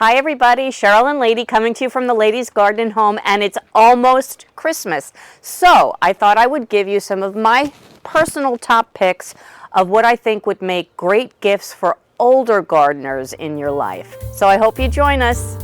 Hi everybody, Cheryl and Lady coming to you from the Ladies Garden and Home, and it's almost Christmas. So I thought I would give you some of my personal top picks of what I think would make great gifts for older gardeners in your life. So I hope you join us.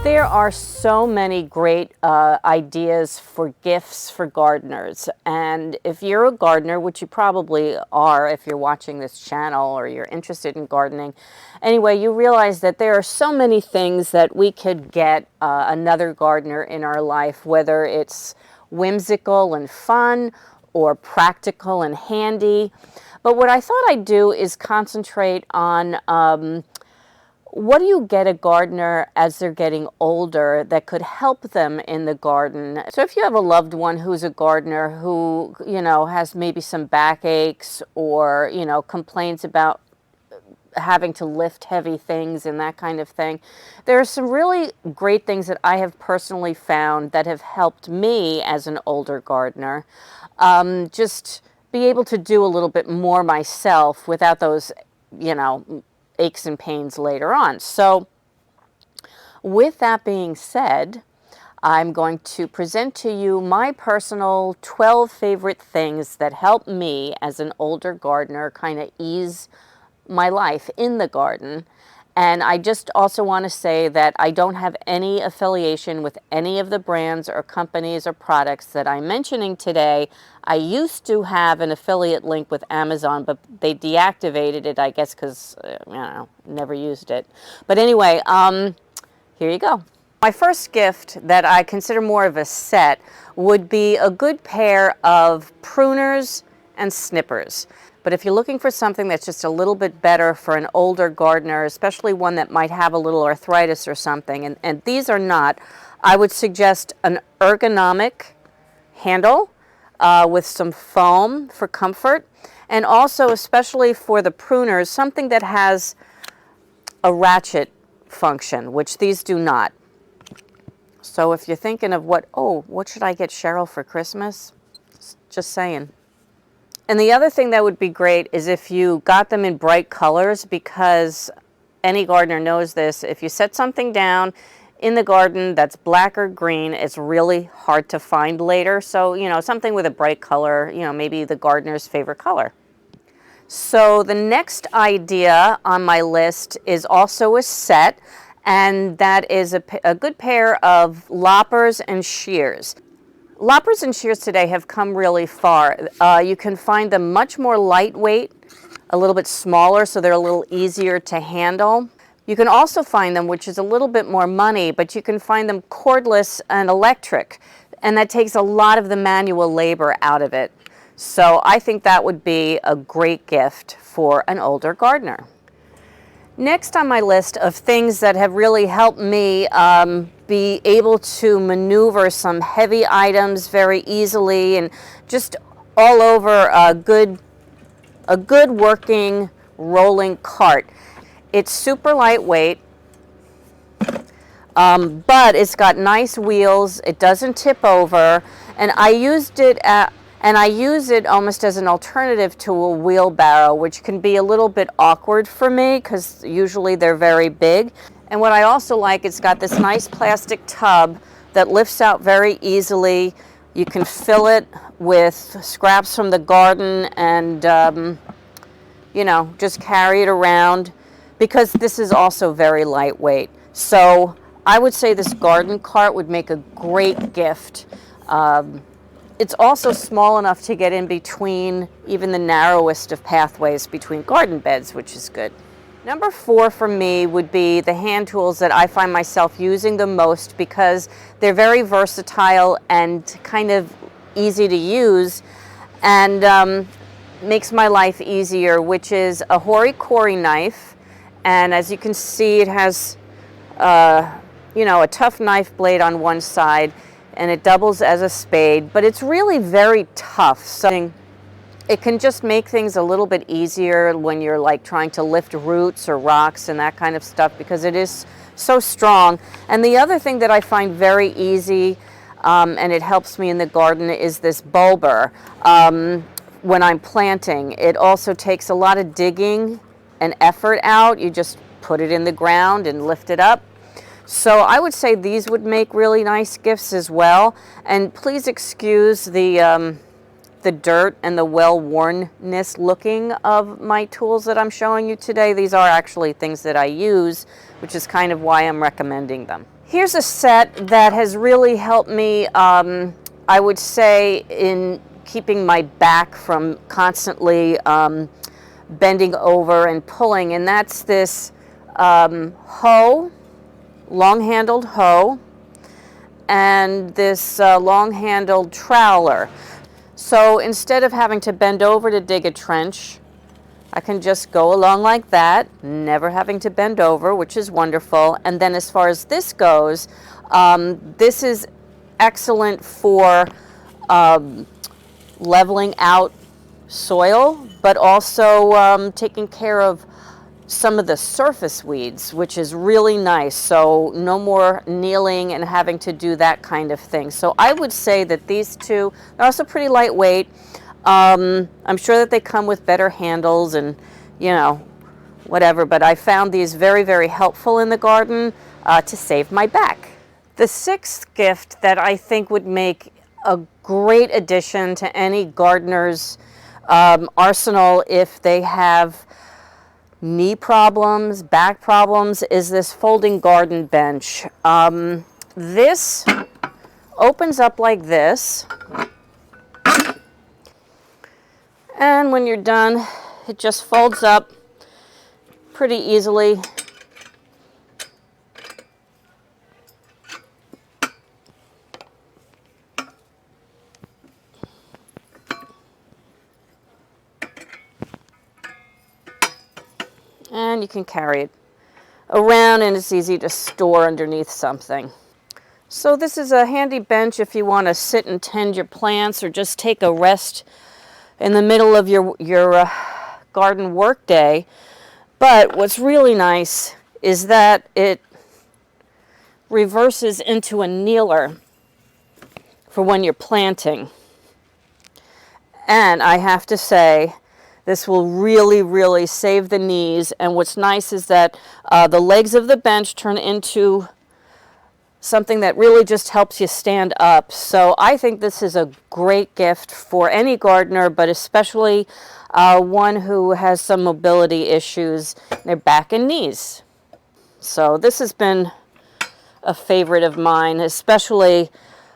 There are so many great ideas for gifts for gardeners, and if you're a gardener, which you probably are if you're watching this channel or you're interested in gardening, anyway, you realize that there are so many things that we could get another gardener in our life, whether it's whimsical and fun or practical and handy. But what I thought I'd do is concentrate on what do you get a gardener as they're getting older that could help them in the garden? So if you have a loved one who's a gardener who, has maybe some backaches or, complains about having to lift heavy things and that kind of thing, there are some really great things that I have personally found that have helped me as an older gardener. Just be able to do a little bit more myself without those, aches and pains later on. So with that being said, I'm going to present to you my personal 12 favorite things that help me as an older gardener kind of ease my life in the garden. And I just also want to say that I don't have any affiliation with any of the brands or companies or products that I'm mentioning today. I used to have an affiliate link with Amazon, but they deactivated it, I guess, because, never used it. But anyway, here you go. My first gift that I consider more of a set would be a good pair of pruners and snippers. But if you're looking for something that's just a little bit better for an older gardener, especially one that might have a little arthritis or something, and these are not, I would suggest an ergonomic handle with some foam for comfort, and also, especially for the pruners, something that has a ratchet function, which these do not. So if you're thinking of what should I get Cheryl for Christmas? Just saying. And the other thing that would be great is if you got them in bright colors, because any gardener knows this. If you set something down in the garden that's black or green, it's really hard to find later. So, something with a bright color, maybe the gardener's favorite color. So the next idea on my list is also a set, and that is a good pair of Loppers and Shears. Loppers and Shears today have come really far. You can find them much more lightweight, a little bit smaller, so they're a little easier to handle. You can also find them, which is a little bit more money, but you can find them cordless and electric, and that takes a lot of the manual labor out of it. So I think that would be a great gift for an older gardener. Next on my list of things that have really helped me be able to maneuver some heavy items very easily and just all over a good working rolling cart. It's super lightweight, but it's got nice wheels. It doesn't tip over, and I use it almost as an alternative to a wheelbarrow, which can be a little bit awkward for me because usually they're very big. And what I also like, it's got this nice plastic tub that lifts out very easily. You can fill it with scraps from the garden and, just carry it around, because this is also very lightweight. So I would say this garden cart would make a great gift. It's also small enough to get in between even the narrowest of pathways between garden beds, which is good. Number 4 for me would be the hand tools that I find myself using the most, because they're very versatile and kind of easy to use, and makes my life easier, which is a hori-kori knife. And as you can see, it has a tough knife blade on one side, and it doubles as a spade, but it's really very tough. So it can just make things a little bit easier when you're like trying to lift roots or rocks and that kind of stuff, because it is so strong. And the other thing that I find very easy and it helps me in the garden, is this bulber. When I'm planting, it also takes a lot of digging and effort out. You just put it in the ground and lift it up. So I would say these would make really nice gifts as well. And please excuse the dirt and the well-wornness looking of my tools that I'm showing you today. These are actually things that I use, which is kind of why I'm recommending them. Here's a set that has really helped me, I would say, in keeping my back from constantly bending over and pulling, and that's this hoe, long-handled hoe, and this long-handled troweler. So instead of having to bend over to dig a trench, I can just go along like that, never having to bend over, which is wonderful. And then as far as this goes, this is excellent for leveling out soil, but also taking care of some of the surface weeds, which is really nice. So no more kneeling and having to do that kind of thing. So I would say that these two are also pretty lightweight. I'm sure that they come with better handles and, you know, whatever, but I found these very, very helpful in the garden to save my back. The sixth gift that I think would make a great addition to any gardener's arsenal if they have knee problems, back problems, is this folding garden bench. This opens up like this, and when you're done, it just folds up pretty easily. And you can carry it around, and it's easy to store underneath something. So this is a handy bench if you want to sit and tend your plants or just take a rest in the middle of your garden work day. But what's really nice is that it reverses into a kneeler for when you're planting. And I have to say, this will really, really save the knees. And what's nice is that the legs of the bench turn into something that really just helps you stand up. So I think this is a great gift for any gardener, but especially one who has some mobility issues in their back and knees. So this has been a favorite of mine, especially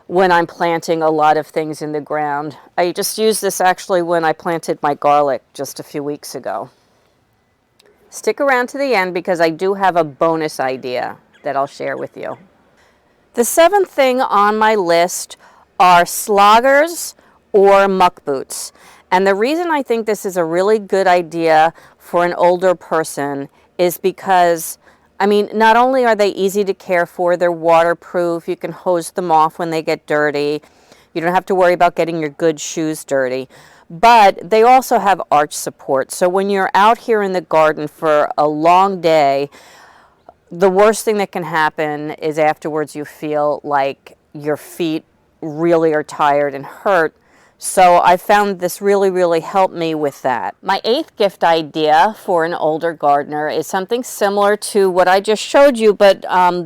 when I'm planting a lot of things in the ground. I just used this actually when I planted my garlic just a few weeks ago. Stick around to the end because I do have a bonus idea that I'll share with you. The seventh thing on my list are sloggers or muck boots. And the reason I think this is a really good idea for an older person is because, I mean, not only are they easy to care for, they're waterproof, you can hose them off when they get dirty, you don't have to worry about getting your good shoes dirty, but they also have arch support. So when you're out here in the garden for a long day, the worst thing that can happen is afterwards you feel like your feet really are tired and hurt. So I found this really, really helped me with that. My eighth gift idea for an older gardener is something similar to what I just showed you, but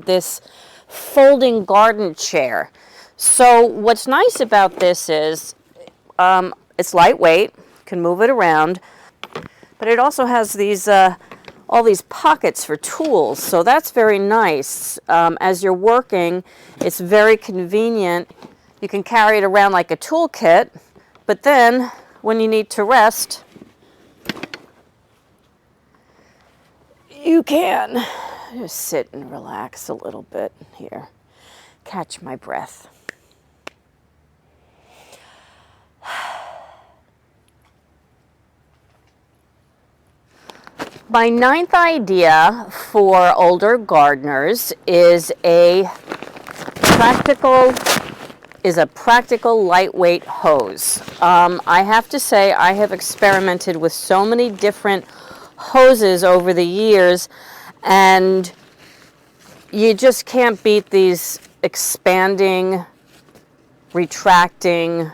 this folding garden chair. So what's nice about this is it's lightweight, can move it around, but it also has these all these pockets for tools. So that's very nice. As you're working, it's very convenient. You can carry it around like a toolkit, but then when you need to rest, you can just sit and relax a little bit here. Catch my breath. My ninth idea for older gardeners is a practical lightweight hose. I have to say I have experimented with so many different hoses over the years, and you just can't beat these expanding retracting,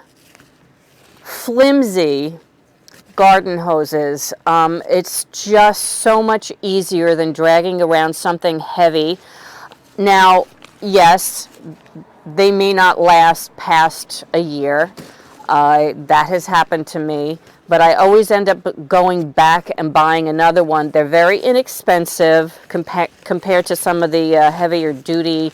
flimsy garden hoses. It's just so much easier than dragging around something heavy. Now, yes, they may not last past a year. That has happened to me, but I always end up going back and buying another one. They're very inexpensive compared to some of the heavier duty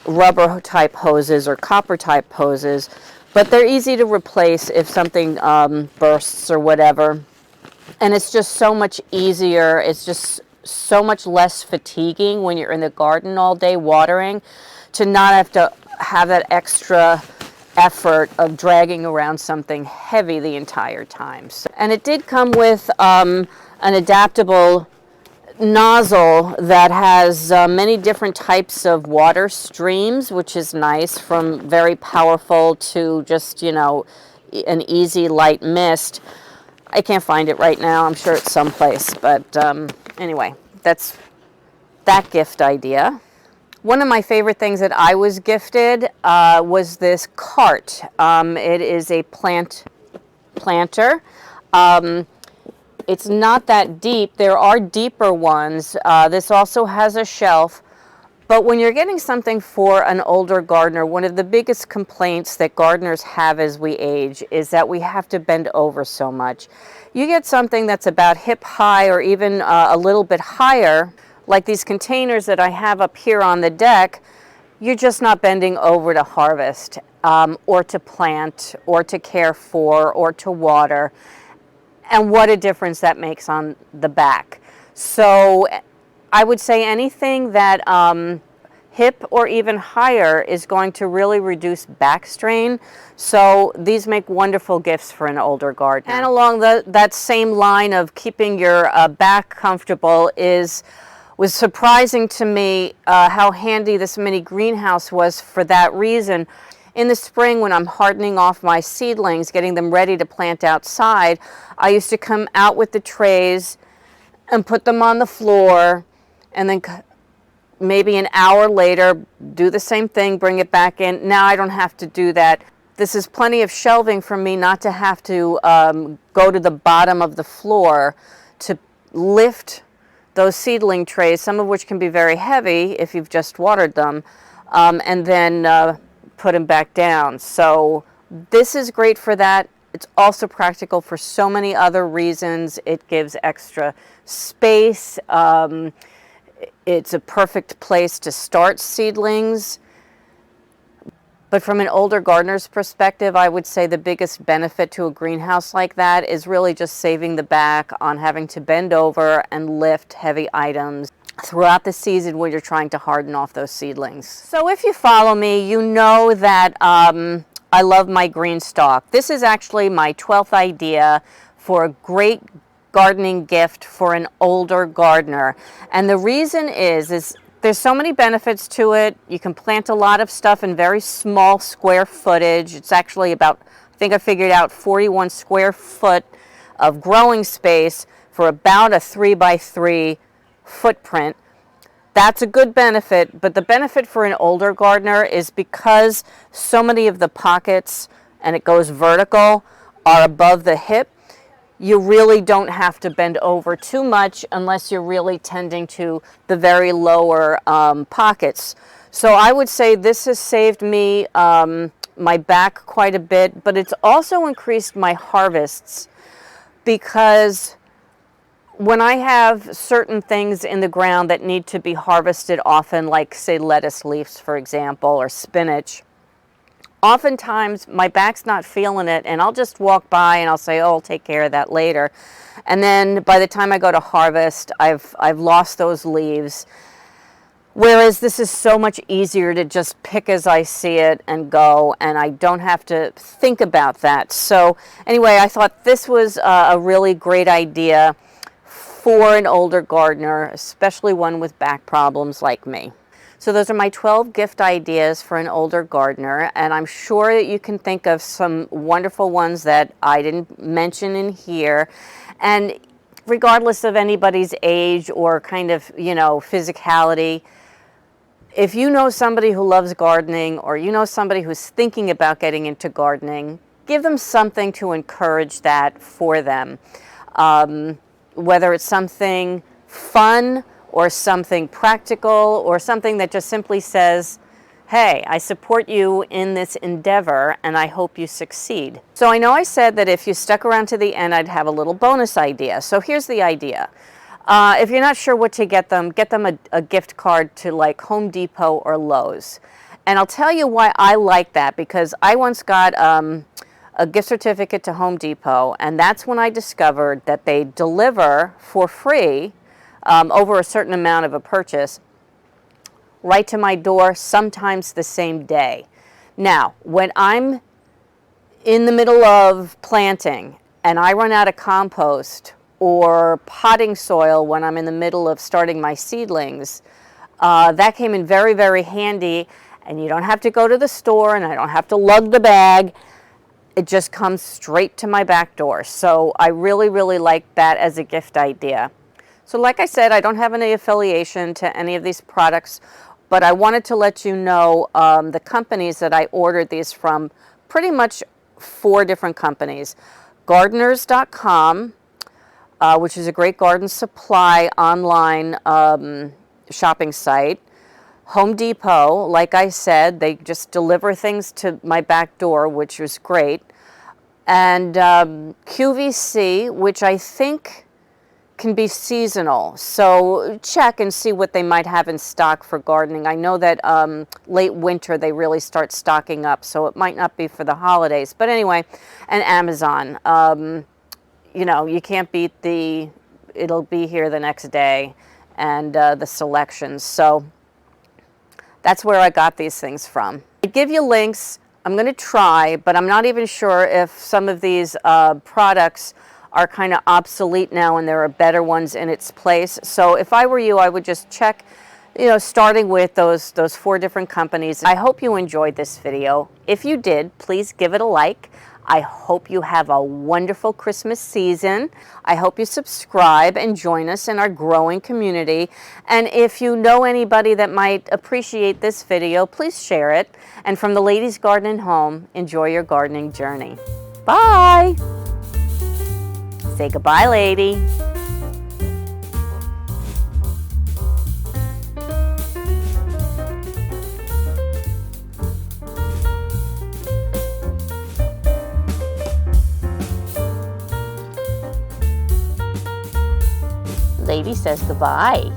rubber type hoses or copper type hoses, but they're easy to replace if something bursts or whatever. And it's just so much easier. It's just so much less fatiguing when you're in the garden all day watering, to not have to have that extra effort of dragging around something heavy the entire time. So, and it did come with an adaptable nozzle that has many different types of water streams, which is nice, from very powerful to just, you know, an easy light mist. I can't find it right now. I'm sure it's someplace, but anyway, that's that gift idea. One of my favorite things that I was gifted was this cart. It is a planter. It's not that deep. There are deeper ones. This also has a shelf. But when you're getting something for an older gardener, one of the biggest complaints that gardeners have as we age is that we have to bend over so much. You get something that's about hip high or even a little bit higher, like these containers that I have up here on the deck, you're just not bending over to harvest or to plant or to care for or to water. And what a difference that makes on the back. So I would say anything that hip or even higher is going to really reduce back strain. So these make wonderful gifts for an older gardener. And along that same line of keeping your back comfortable was surprising to me how handy this mini greenhouse was for that reason. In the spring, when I'm hardening off my seedlings, getting them ready to plant outside, I used to come out with the trays and put them on the floor, and then maybe an hour later do the same thing, bring it back in. Now I don't have to do that. This is plenty of shelving for me not to have to go to the bottom of the floor to lift those seedling trays, some of which can be very heavy if you've just watered them, and then put them back down. So this is great for that. It's also practical for so many other reasons. It gives extra space. It's a perfect place to start seedlings. But from an older gardener's perspective, I would say the biggest benefit to a greenhouse like that is really just saving the back on having to bend over and lift heavy items throughout the season when you're trying to harden off those seedlings. So if you follow me, you know that I love my green stalk. This is actually my 12th idea for a great gardening gift for an older gardener. And the reason is there's so many benefits to it. You can plant a lot of stuff in very small square footage. It's actually about, I think I figured out 41 square foot of growing space for about a 3x3 footprint. That's a good benefit, but the benefit for an older gardener is because so many of the pockets, and it goes vertical, are above the hip, you really don't have to bend over too much unless you're really tending to the very lower pockets. So I would say this has saved me my back quite a bit, but it's also increased my harvests, because when I have certain things in the ground that need to be harvested often, like say lettuce leaves, for example, or spinach, oftentimes my back's not feeling it, and I'll just walk by and I'll say, oh, I'll take care of that later. And then by the time I go to harvest, I've lost those leaves. Whereas this is so much easier to just pick as I see it and go, and I don't have to think about that. So anyway, I thought this was a really great idea for an older gardener, especially one with back problems like me. So those are my 12 gift ideas for an older gardener, and I'm sure that you can think of some wonderful ones that I didn't mention in here. And regardless of anybody's age or kind of, you know, physicality, If you know somebody who loves gardening, or you know somebody who's thinking about getting into gardening, give them something to encourage that for them. Whether it's something fun or something practical or something that just simply says, hey, I support you in this endeavor and I hope you succeed. So I know I said that if you stuck around to the end, I'd have a little bonus idea. So here's the idea. If you're not sure what to get them a gift card to like Home Depot or Lowe's. And I'll tell you why I like that, because I once got a gift certificate to Home Depot, and that's when I discovered that they deliver for free over a certain amount of a purchase right to my door, sometimes the same day. Now, when I'm in the middle of planting and I run out of compost or potting soil when I'm in the middle of starting my seedlings, that came in very, very handy, and you don't have to go to the store and I don't have to lug the bag. It just comes straight to my back door. So I really, really like that as a gift idea. So like I said, I don't have any affiliation to any of these products, but I wanted to let you know the companies that I ordered these from, pretty much 4 different companies. Gardeners.com, which is a great garden supply online shopping site. Home Depot, like I said, they just deliver things to my back door, which was great. And QVC, which I think can be seasonal. So check and see what they might have in stock for gardening. I know that late winter they really start stocking up, so it might not be for the holidays. But anyway, and Amazon. You know, you can't beat it'll be here the next day, and the selections. So that's where I got these things from. I give you links. I'm going to try, but I'm not even sure if some of these products are kind of obsolete now and there are better ones in its place. So if I were you, I would just check, you know, starting with those 4 different companies. I hope you enjoyed this video. If you did, please give it a like. I hope you have a wonderful Christmas season. I hope you subscribe and join us in our growing community. And if you know anybody that might appreciate this video, please share it. And from the Ladies Garden and Home, enjoy your gardening journey. Bye! Say goodbye, lady. Lady says goodbye.